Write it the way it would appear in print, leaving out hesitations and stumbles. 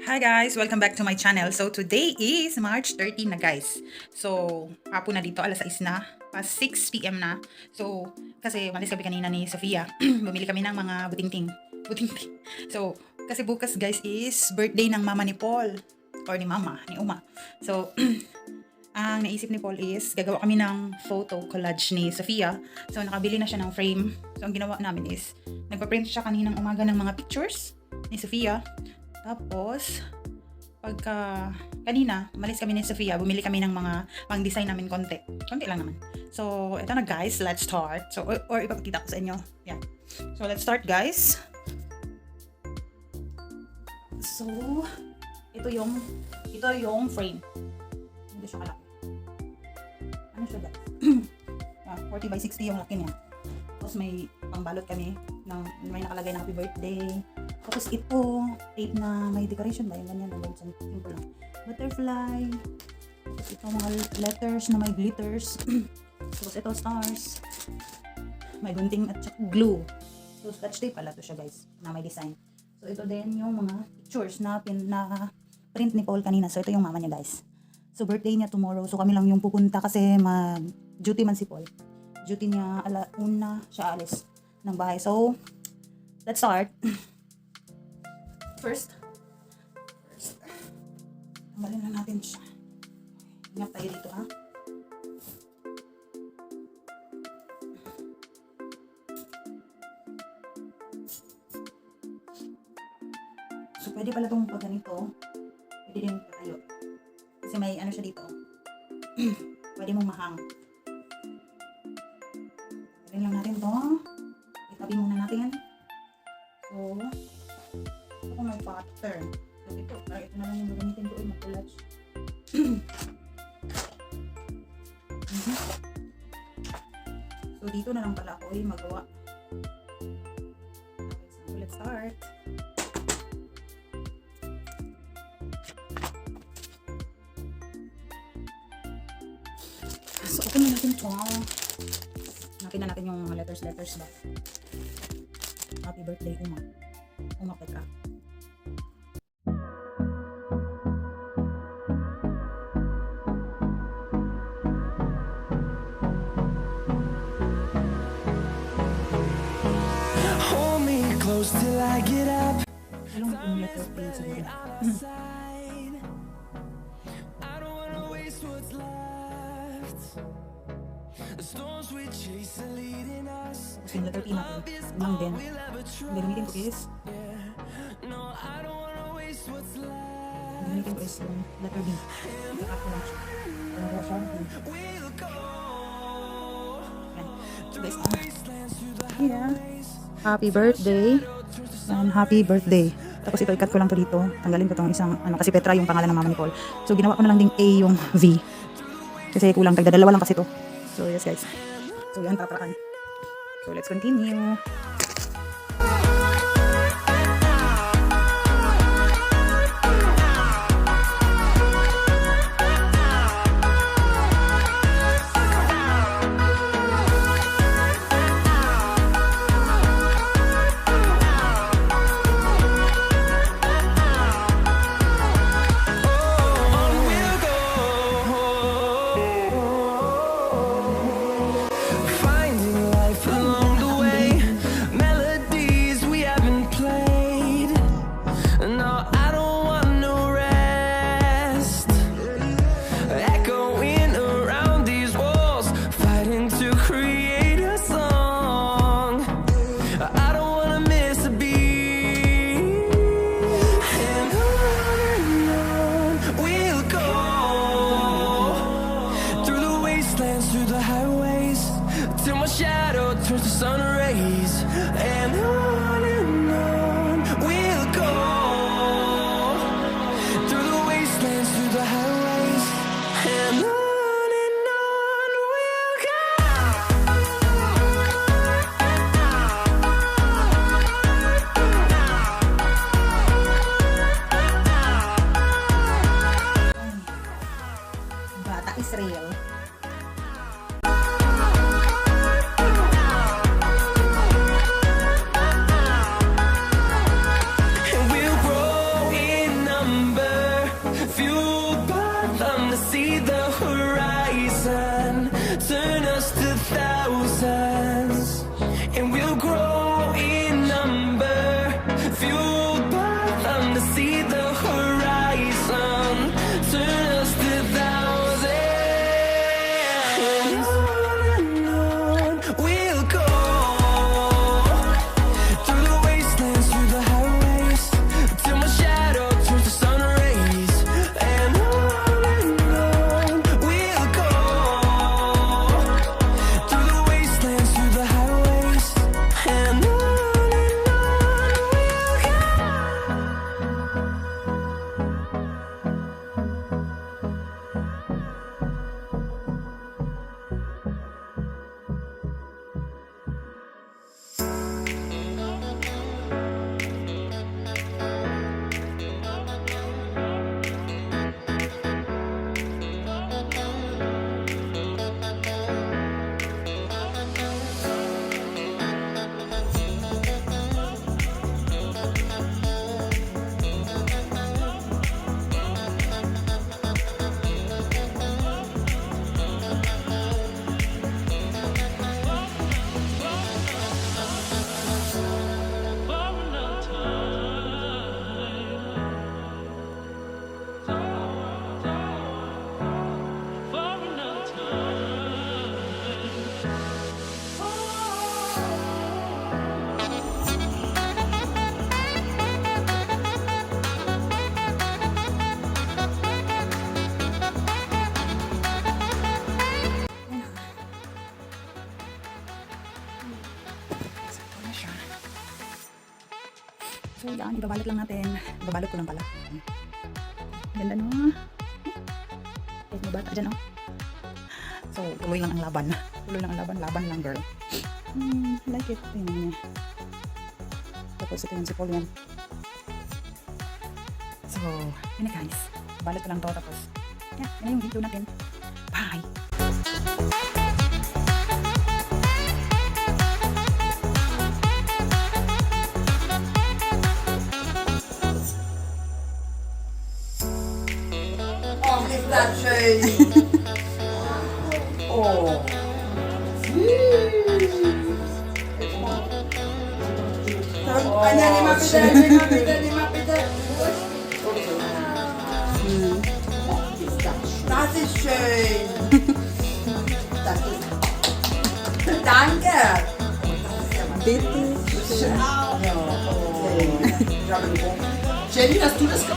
Hi guys! Welcome back to my channel. So today is March 13 na guys. So hapon na dito, alas 6 na. Past 6 PM na. So kasi malis kami kanina ni Sofia. Bumili kami ng mga butingting. Butingting. So kasi bukas guys is birthday ng mama ni Paul. Or ni mama, ni Uma. So ang naisip ni Paul is gagawa kami ng photo collage ni Sofia. So nakabili na siya ng frame. So ang ginawa namin is nagpa-print siya kaninang umaga ng mga pictures ni Sofia. Tapos, pagka kanina, malis kami ni Sofia, bumili kami ng mga pang-design namin konti. Konti lang naman. So, eto na guys, let's start. So, or ipapakita ko sa inyo. Yeah. So, let's start guys. So, ito yung frame. Hindi siya kalaki. Ano siya guys? 40 by 60 yung laki niya. Tapos may pangbalot kami ng may nakalagay na happy birthday. Tapos ito, tape na may decoration ba? Yung ganyan, simple lang. Butterfly. Tapos ito mga letters na may glitters. Tapos ito stars. May gunting at saka glue. So scotch tape pala to siya guys, na may design. So ito din yung mga pictures na print ni Paul kanina. So ito yung mama niya guys. So birthday niya tomorrow. So kami lang yung pupunta kasi mag-duty man si Paul. Duty niya alauna siya alis ng bahay. So let's start. First, tanggalin lang natin siya. Ingat tayo dito ha. So pwede pala itong pag ganito, pwede din tayo. Kasi may ano siya dito. Pwede mong mahang. Tanggalin lang natin to. Itabi muna natin. So, ito may pattern. So ito na lang yung gagamitin ko yung collage. So dito na lang pala ako yung magawa. Okay, so let's start. So open na natin ito. Hanapin na natin yung mga letters ba. Happy birthday Uma Petra. Hold me close till I get up. Ilang yung letter P siguro. I don't wanna waste what's left. The storms we chase are leading us. Kasi yung letter P natin, limang din. Ang gamitin ko is No, I don't wanna waste what's left. ang gamitin ko is yung letter B. Ika-cut ko lang siya. Para siya. We'll go Yan. So guys, wastelands through the here. Happy birthday. And happy birthday. Tapos ito, i-cut ko lang to dito. Tanggalin ko tong isang, kasi Petra yung pangalan ng mama ni Paul. So ginawa ko na lang ding A yung V. Kasi kulang, tagdadalawa lang kasi to. So yes guys. So yan, tatrakan. So let's continue. finding life along the way. Melodies we haven't played. No, I don't want no rest. Echoing around these walls, fighting to create a song. I don't wanna miss a beat. And on we'll go, through the wastelands, through the highways, till my shadow turns to sun rays. And on we'll go, through the wastelands, through the highways. And on we'll go. Bata Israel. And we'll grow in Ayan, ibabalot lang natin. Ibabalot ko lang pala. Ganda no? Eh, may bata dyan, oh. So, tuloy lang ang laban. Tuloy lang ang laban. Laban lang, girl. I like it. Tingnan niya. Tapos, ito yung si Paul yan. So, yun na guys. Balot ko lang to. Tapos, yan. Yan na yung video natin. Bye! Oh, is that shade? Oh. Ayan, limapit. Das ist schön. Das ist... Danke. Bitte. Jenny, hast du das gemacht?